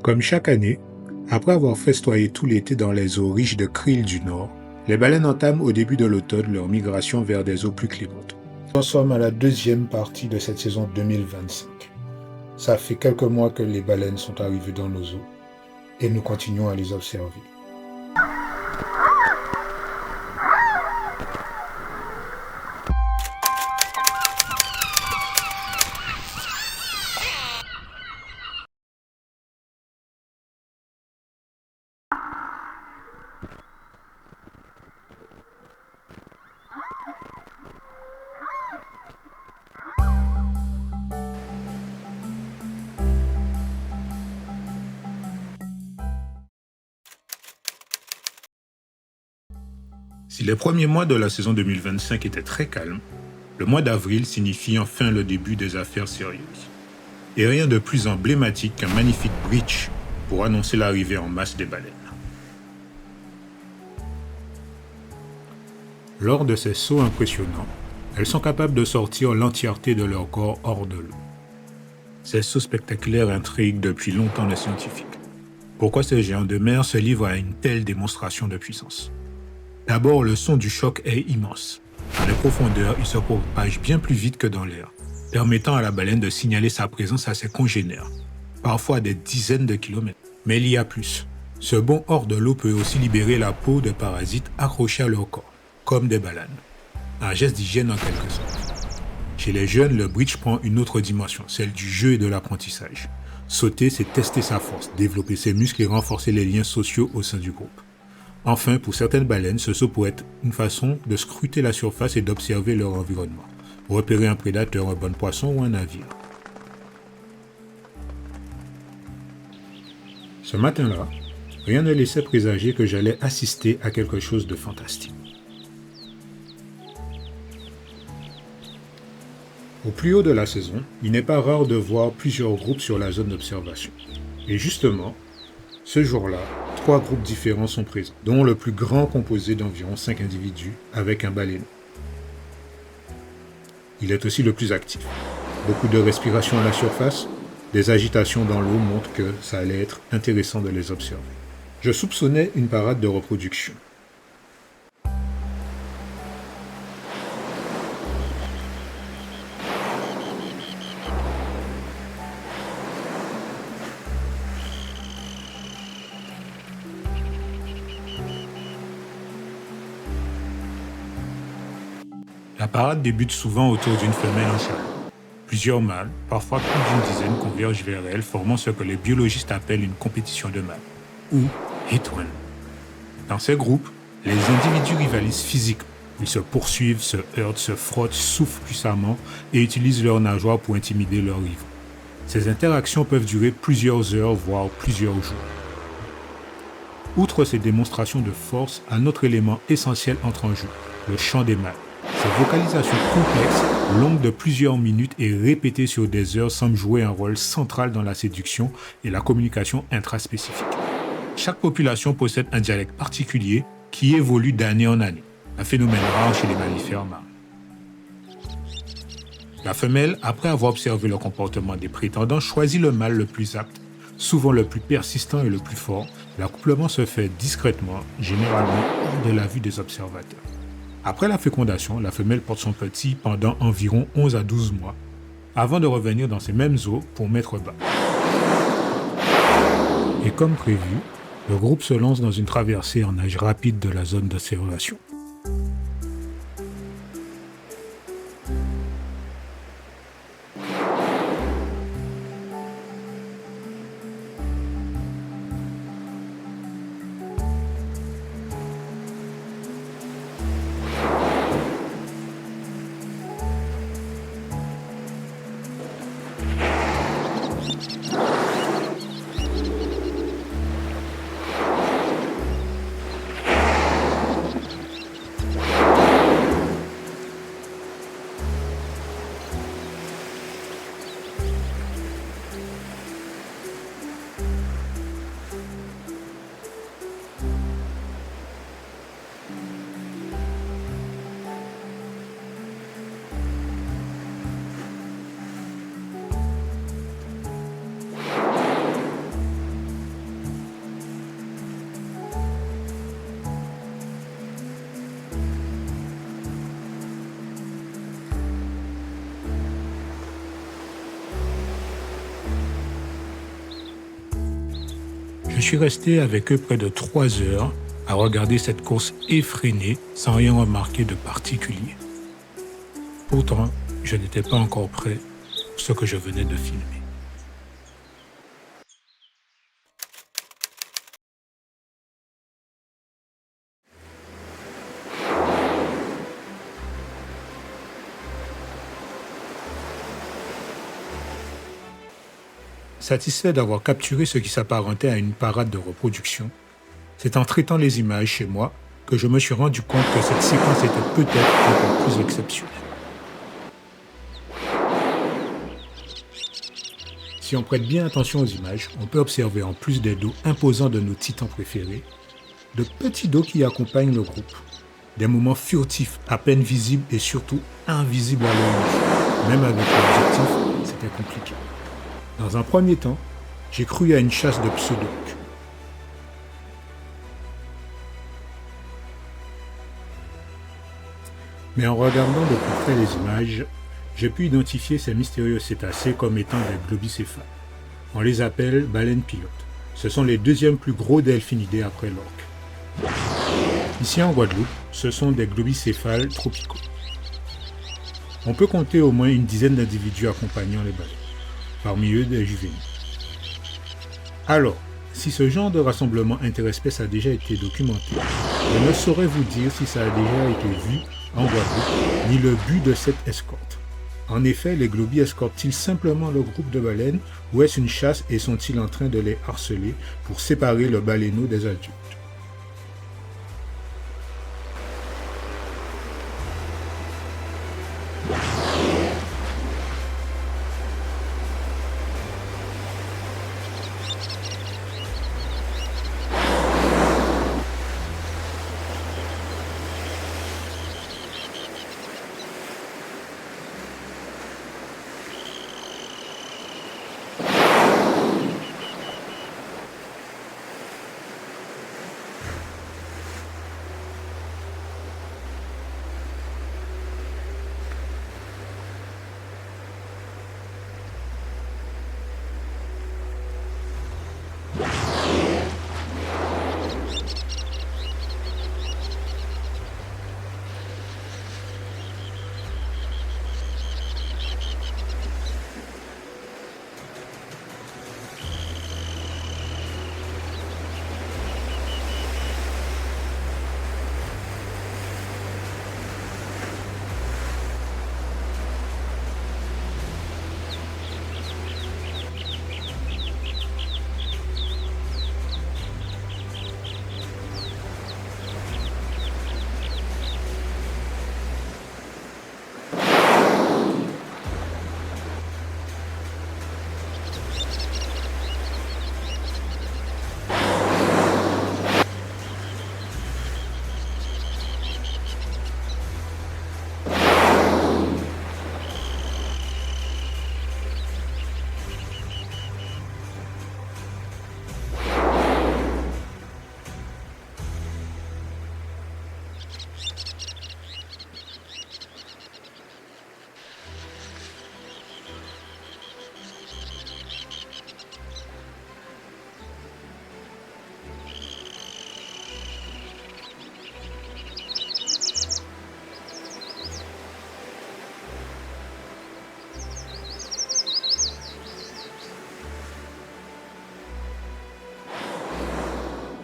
Comme chaque année, après avoir festoyé tout l'été dans les eaux riches de krill du nord, les baleines entament au début de l'automne leur migration vers des eaux plus clémentes. Nous sommes à la deuxième partie de cette saison 2025. Ça fait quelques mois que les baleines sont arrivées dans nos eaux et nous continuons à les observer. Si les premiers mois de la saison 2025 étaient très calmes, le mois d'avril signifie enfin le début des affaires sérieuses. Et rien de plus emblématique qu'un magnifique breach pour annoncer l'arrivée en masse des baleines. Lors de ces sauts impressionnants, elles sont capables de sortir l'entièreté de leur corps hors de l'eau. Ces sauts spectaculaires intriguent depuis longtemps les scientifiques. Pourquoi ces géants de mer se livrent à une telle démonstration de puissance? D'abord, le son du choc est immense. Dans les profondeurs, il se propage bien plus vite que dans l'air, permettant à la baleine de signaler sa présence à ses congénères, parfois à des dizaines de kilomètres. Mais il y a plus. Ce bond hors de l'eau peut aussi libérer la peau de parasites accrochés à leur corps, comme des balanes. Un geste d'hygiène en quelque sorte. Chez les jeunes, le bridge prend une autre dimension, celle du jeu et de l'apprentissage. Sauter, c'est tester sa force, développer ses muscles et renforcer les liens sociaux au sein du groupe. Enfin, pour certaines baleines, ce saut pourrait être une façon de scruter la surface et d'observer leur environnement, repérer un prédateur, un bon poisson ou un navire. Ce matin-là, rien ne laissait présager que j'allais assister à quelque chose de fantastique. Au plus haut de la saison, il n'est pas rare de voir plusieurs groupes sur la zone d'observation. Et justement, ce jour-là, 3 groupes différents sont présents, dont le plus grand composé d'environ 5 individus avec un baleineau. Il est aussi le plus actif. Beaucoup de respiration à la surface, des agitations dans l'eau montrent que ça allait être intéressant de les observer. Je soupçonnais une parade de reproduction. La parade débute souvent autour d'une femelle en chalet. Plusieurs mâles, parfois plus d'une dizaine, convergent vers elle, formant ce que les biologistes appellent une compétition de mâles, ou hit run. Dans ces groupes, les individus rivalisent physiquement. Ils se poursuivent, se heurtent, se frottent, soufflent puissamment et utilisent leurs nageoires pour intimider leurs rivaux. Ces interactions peuvent durer plusieurs heures, voire plusieurs jours. Outre ces démonstrations de force, un autre élément essentiel entre en jeu, le chant des mâles. Ces vocalisations complexes, longues de plusieurs minutes et répétées sur des heures, semblent jouer un rôle central dans la séduction et la communication intraspécifique. Chaque population possède un dialecte particulier qui évolue d'année en année, un phénomène rare chez les mammifères marins. La femelle, après avoir observé le comportement des prétendants, choisit le mâle le plus apte, souvent le plus persistant et le plus fort. L'accouplement se fait discrètement, généralement hors de la vue des observateurs. Après la fécondation, la femelle porte son petit pendant environ 11 à 12 mois, avant de revenir dans ces mêmes eaux pour mettre bas. Et comme prévu, le groupe se lance dans une traversée en nage rapide de la zone d'observation. Je suis resté avec eux près de 3 heures à regarder cette course effrénée sans rien remarquer de particulier. Pourtant, je n'étais pas encore prêt pour ce que je venais de filmer. Satisfait d'avoir capturé ce qui s'apparentait à une parade de reproduction, c'est en traitant les images chez moi que je me suis rendu compte que cette séquence était peut-être encore plus exceptionnelle. Si on prête bien attention aux images, on peut observer en plus des dos imposants de nos titans préférés, de petits dos qui accompagnent le groupe, des moments furtifs à peine visibles et surtout invisibles à l'œil. Même avec l'objectif, c'était compliqué. Dans un premier temps, j'ai cru à une chasse de pseudo-loups. Mais en regardant de plus près les images, j'ai pu identifier ces mystérieux cétacés comme étant des globicéphales. On les appelle baleines pilotes. Ce sont les deuxièmes plus gros delphinidés après l'orque. Ici en Guadeloupe, ce sont des globicéphales tropicaux. On peut compter au moins une dizaine d'individus accompagnant les baleines, parmi eux des juvéniles. Alors, si ce genre de rassemblement interespèces a déjà été documenté, je ne saurais vous dire si ça a déjà été vu en Guadeloupe, ni le but de cette escorte. En effet, les globies escortent-ils simplement le groupe de baleines ou est-ce une chasse et sont-ils en train de les harceler pour séparer le baleineau des adultes?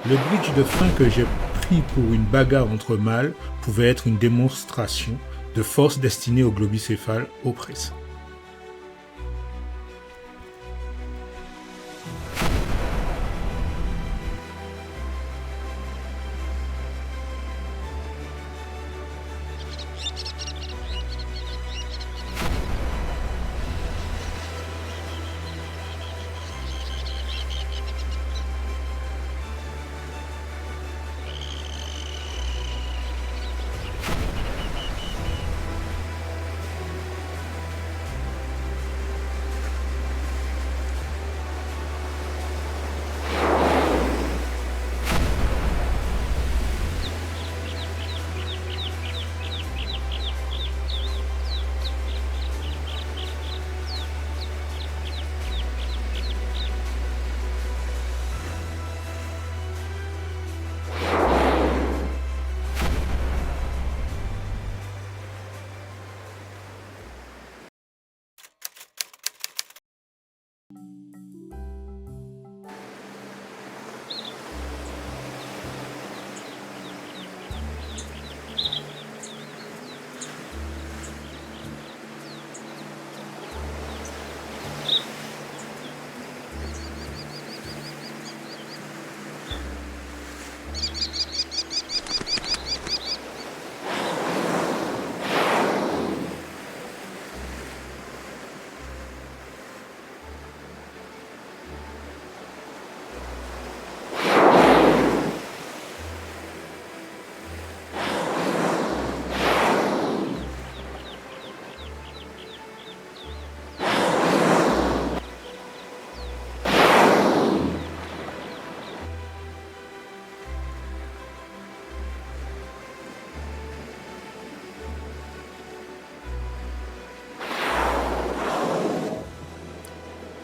Le bridge de fin que j'ai pris pour une bagarre entre mâles pouvait être une démonstration de force destinée aux globicéphales oppressants.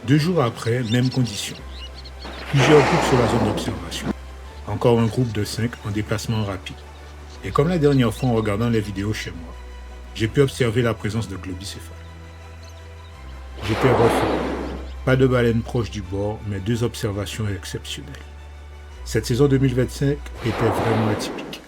2 jours après, même condition. Plusieurs groupes sur la zone d'observation. Encore un groupe de 5 en déplacement rapide. Et comme la dernière fois en regardant les vidéos chez moi, j'ai pu observer la présence de globicéphales. J'étais refait. Pas de baleines proches du bord, mais 2 observations exceptionnelles. Cette saison 2025 était vraiment atypique.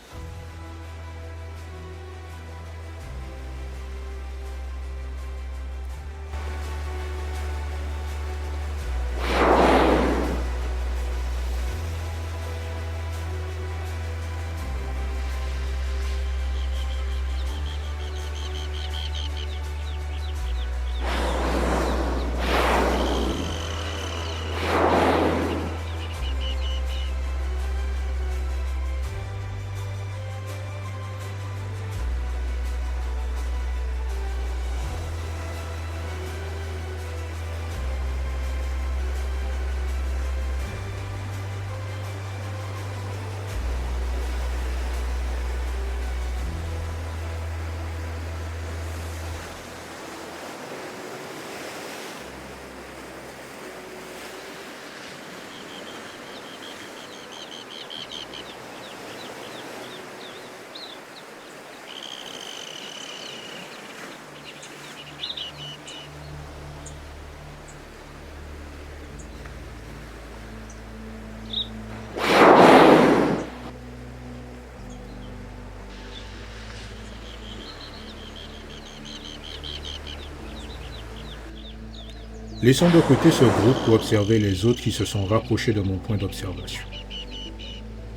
Laissons de côté ce groupe pour observer les autres qui se sont rapprochés de mon point d'observation.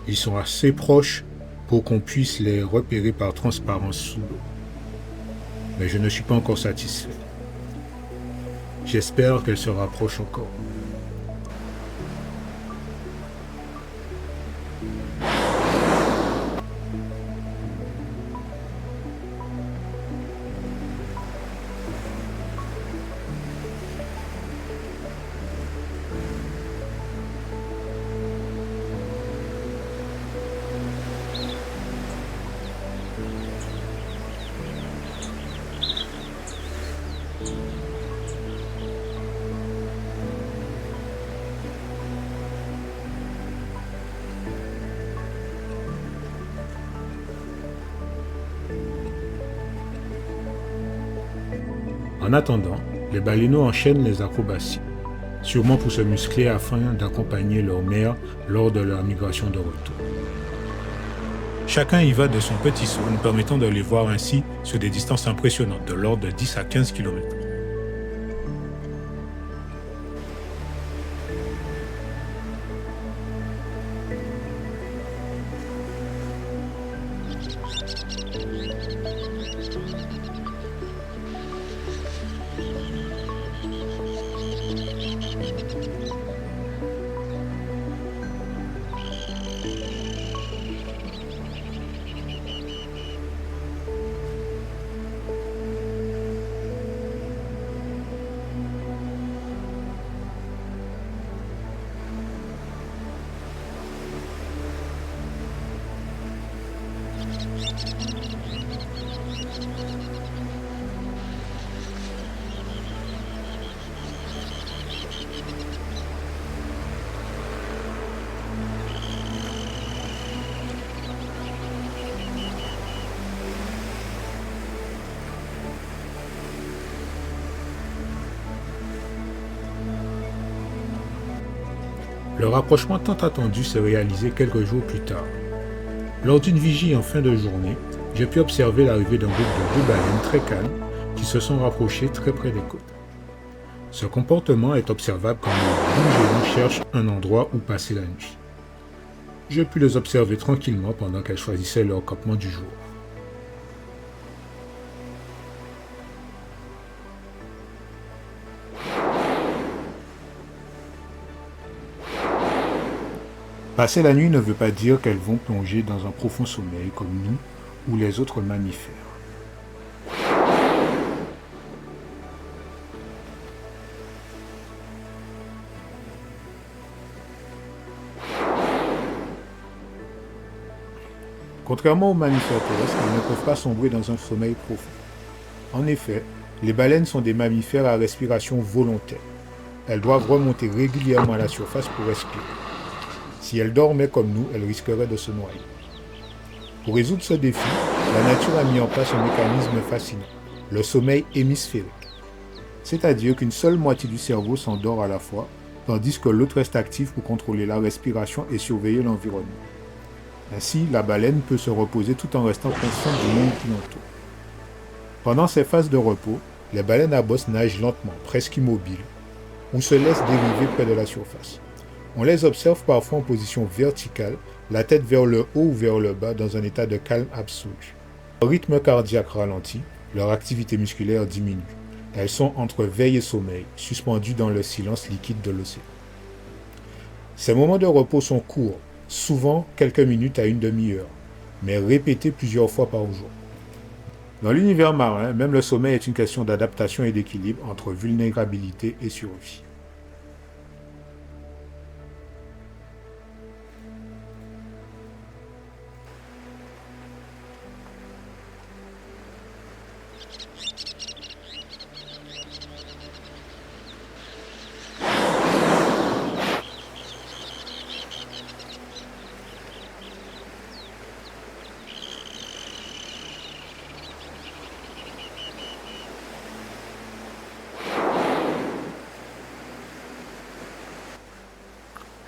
Ils sont assez proches pour qu'on puisse les repérer par transparence sous l'eau. Mais je ne suis pas encore satisfait. J'espère qu'elles se rapprochent encore. En attendant, les baleineaux enchaînent les acrobaties, sûrement pour se muscler afin d'accompagner leur mère lors de leur migration de retour. Chacun y va de son petit saut, nous permettant de les voir ainsi sur des distances impressionnantes, de l'ordre de 10 à 15 km. Le rapprochement tant attendu s'est réalisé quelques jours plus tard. Lors d'une vigie en fin de journée, j'ai pu observer l'arrivée d'un groupe de 2 baleines très calmes qui se sont rapprochées très près des côtes. Ce comportement est observable quand les loups géants cherchent un endroit où passer la nuit. J'ai pu les observer tranquillement pendant qu'elles choisissaient leur campement du jour. Passer la nuit ne veut pas dire qu'elles vont plonger dans un profond sommeil comme nous ou les autres mammifères. Contrairement aux mammifères terrestres, elles ne peuvent pas sombrer dans un sommeil profond. En effet, les baleines sont des mammifères à respiration volontaire. elles doivent remonter régulièrement à la surface pour respirer. Si elles dormaient comme nous, elles risqueraient de se noyer. Pour résoudre ce défi, la nature a mis en place un mécanisme fascinant, le sommeil hémisphérique. C'est-à-dire qu'une seule moitié du cerveau s'endort à la fois, tandis que l'autre reste active pour contrôler la respiration et surveiller l'environnement. Ainsi, la baleine peut se reposer tout en restant consciente du monde qui l'entoure. Pendant ces phases de repos, les baleines à bosse nagent lentement, presque immobiles, ou se laissent dériver près de la surface. On les observe parfois en position verticale, la tête vers le haut ou vers le bas dans un état de calme absolu. Leur rythme cardiaque ralentit, leur activité musculaire diminue. Elles sont entre veille et sommeil, suspendues dans le silence liquide de l'océan. Ces moments de repos sont courts, souvent quelques minutes à une demi-heure, mais répétés plusieurs fois par jour. Dans l'univers marin, même le sommeil est une question d'adaptation et d'équilibre entre vulnérabilité et survie.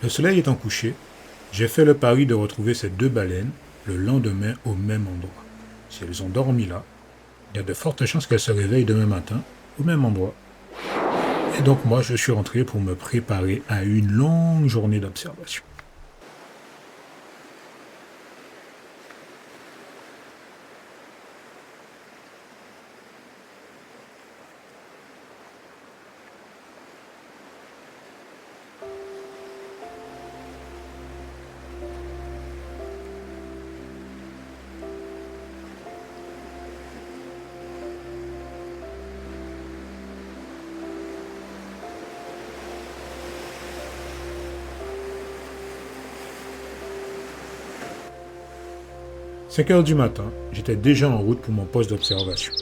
Le soleil étant couché, j'ai fait le pari de retrouver ces deux baleines le lendemain au même endroit. Si elles ont dormi là, il y a de fortes chances qu'elles se réveillent demain matin au même endroit. Et donc moi, je suis rentré pour me préparer à une longue journée d'observation. « 5 heures du matin, j'étais déjà en route pour mon poste d'observation.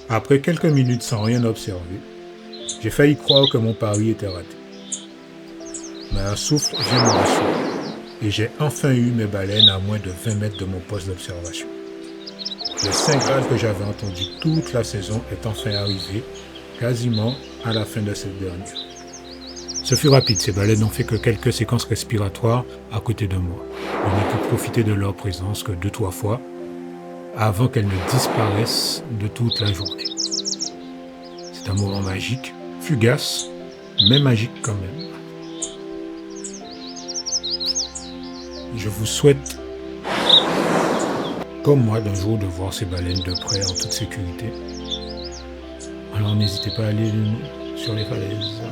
Après quelques minutes sans rien observer, j'ai failli croire que mon pari était raté. Mais un souffle vient me rassurer et j'ai enfin eu mes baleines à moins de 20 mètres de mon poste d'observation. Le saint graal que j'avais entendu toute la saison est enfin arrivé, quasiment à la fin de cette dernière. Ce fut rapide, ces baleines n'ont fait que quelques séquences respiratoires à côté de moi. Je n'ai pu profiter de leur présence que 2-3 fois avant qu'elles ne disparaissent de toute la journée. C'est un moment magique, fugace, mais magique quand même. Je vous souhaite, comme moi, d'un jour de voir ces baleines de près en toute sécurité. Alors n'hésitez pas à aller sur les falaises.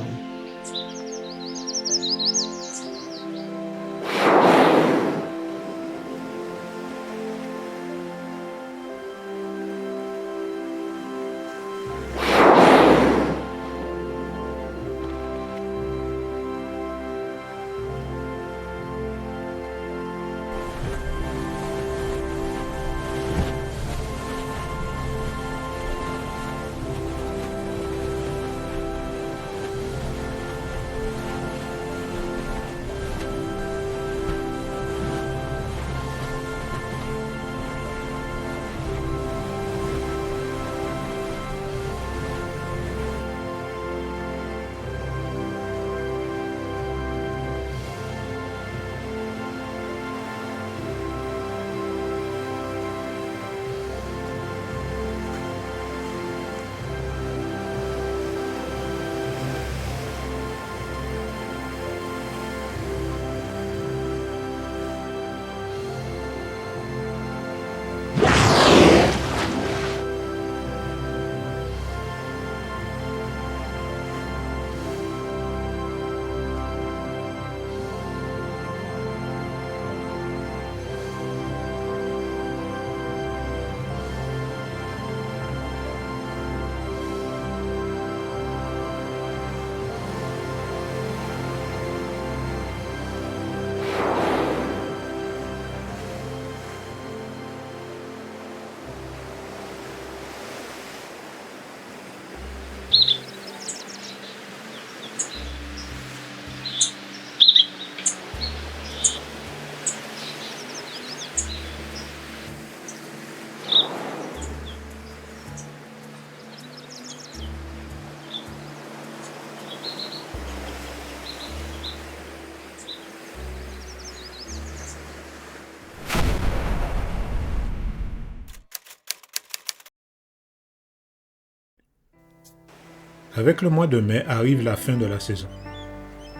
Avec le mois de mai arrive la fin de la saison.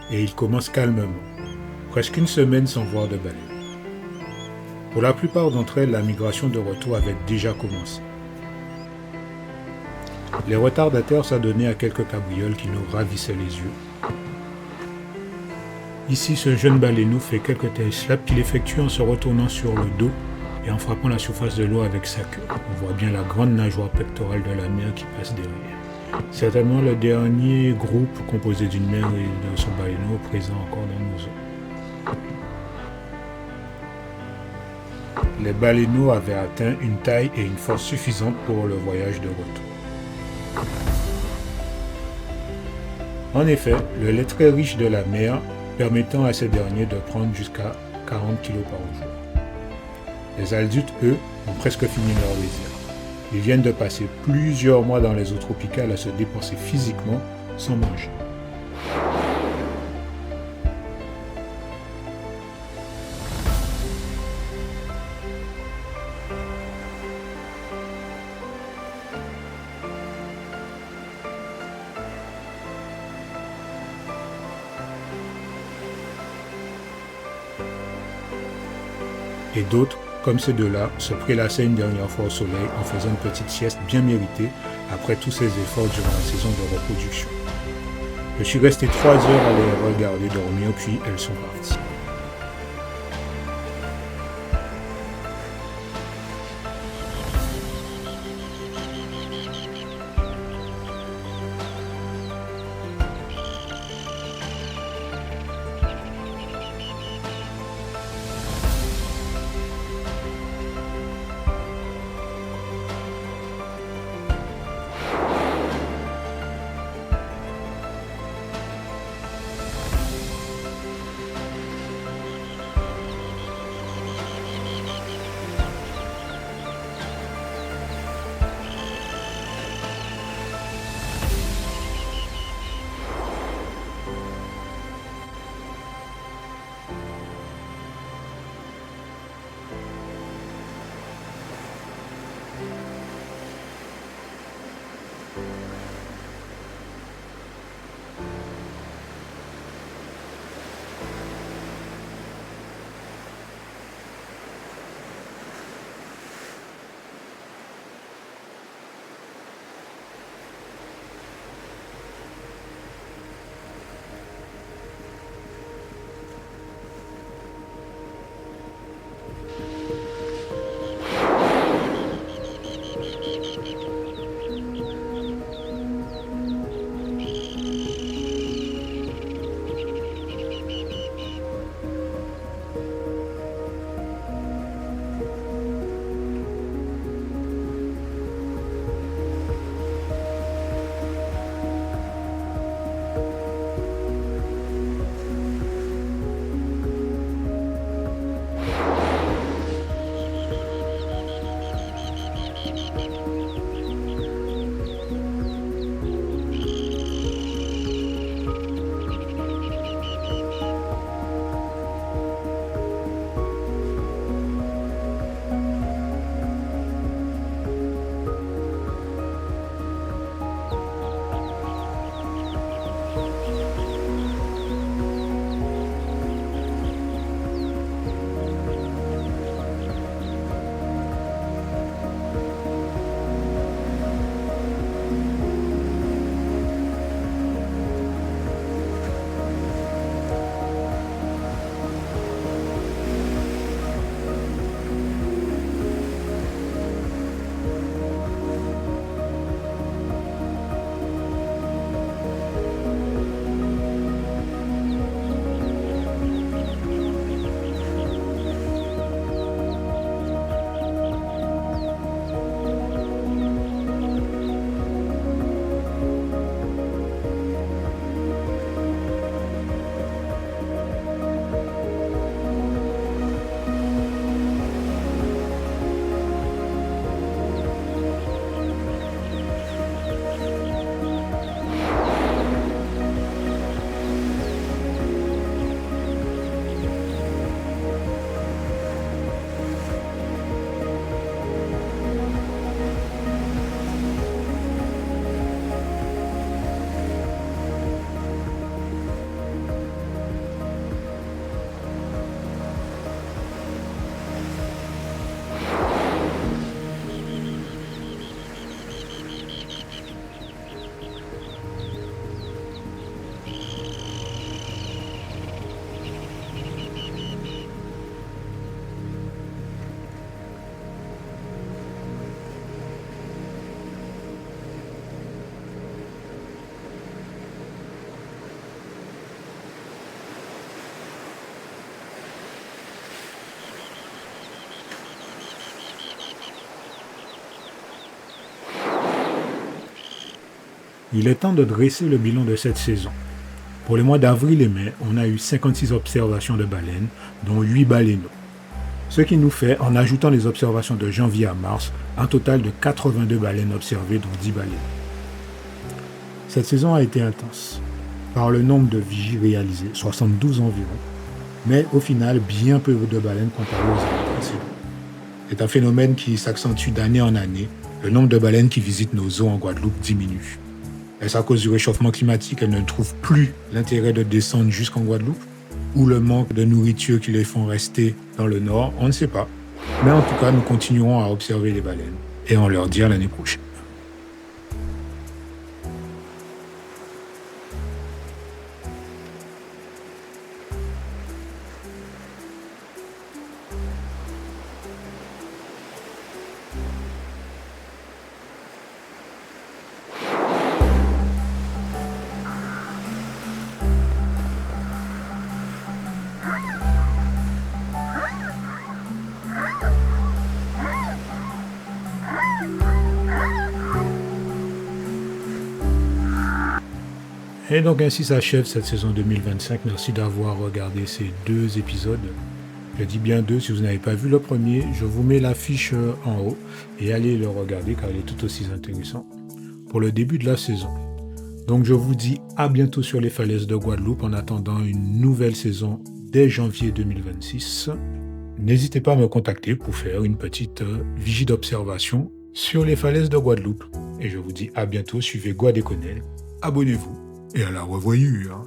Et il commence calmement. Presque une semaine sans voir de baleines. Pour la plupart d'entre elles, la migration de retour avait déjà commencé. Les retardataires s'adonnaient à quelques cabrioles qui nous ravissaient les yeux. Ici, ce jeune baleineau fait quelques téléslaps qu'il effectue en se retournant sur le dos et en frappant la surface de l'eau avec sa queue. On voit bien la grande nageoire pectorale de la mer qui passe derrière. Certainement le dernier groupe composé d'une mère et de son baleineau présent encore dans nos eaux. Les baleineaux avaient atteint une taille et une force suffisantes pour le voyage de retour. En effet, le lait très riche de la mer permettant à ces derniers de prendre jusqu'à 40 kg par jour. Les adultes, eux, ont presque fini leur désir. Ils viennent de passer plusieurs mois dans les eaux tropicales à se dépenser physiquement sans manger. Et d'autres, comme ces deux-là, se prélassaient une dernière fois au soleil en faisant une petite sieste bien méritée après tous ces efforts durant la saison de reproduction. Je suis resté 3 heures à les regarder dormir, puis elles sont parties. Il est temps de dresser le bilan de cette saison. Pour les mois d'avril et mai, on a eu 56 observations de baleines, dont 8 baleineaux. Ce qui nous fait, en ajoutant les observations de janvier à mars, un total de 82 baleines observées, dont 10 baleines. Cette saison a été intense, par le nombre de vigies réalisées, 72 environ, mais au final, bien peu de baleines comparées aux années précédentes. C'est un phénomène qui s'accentue d'année en année. Le nombre de baleines qui visitent nos eaux en Guadeloupe diminue. Est-ce à cause du réchauffement climatique qu'elles ne trouvent plus l'intérêt de descendre jusqu'en Guadeloupe? Ou le manque de nourriture qui les font rester dans le nord? On ne sait pas. Mais en tout cas, nous continuerons à observer les baleines et en leur dire l'année prochaine. Et donc ainsi s'achève cette saison 2025. Merci d'avoir regardé ces 2 épisodes. Je dis bien 2, si vous n'avez pas vu le premier, je vous mets l'affiche en haut et allez le regarder car il est tout aussi intéressant pour le début de la saison. Donc je vous dis à bientôt sur les falaises de Guadeloupe en attendant une nouvelle saison dès janvier 2026. N'hésitez pas à me contacter pour faire une petite vigie d'observation sur les falaises de Guadeloupe. Et je vous dis à bientôt, suivez Guadéconel, abonnez-vous et à la revoyure.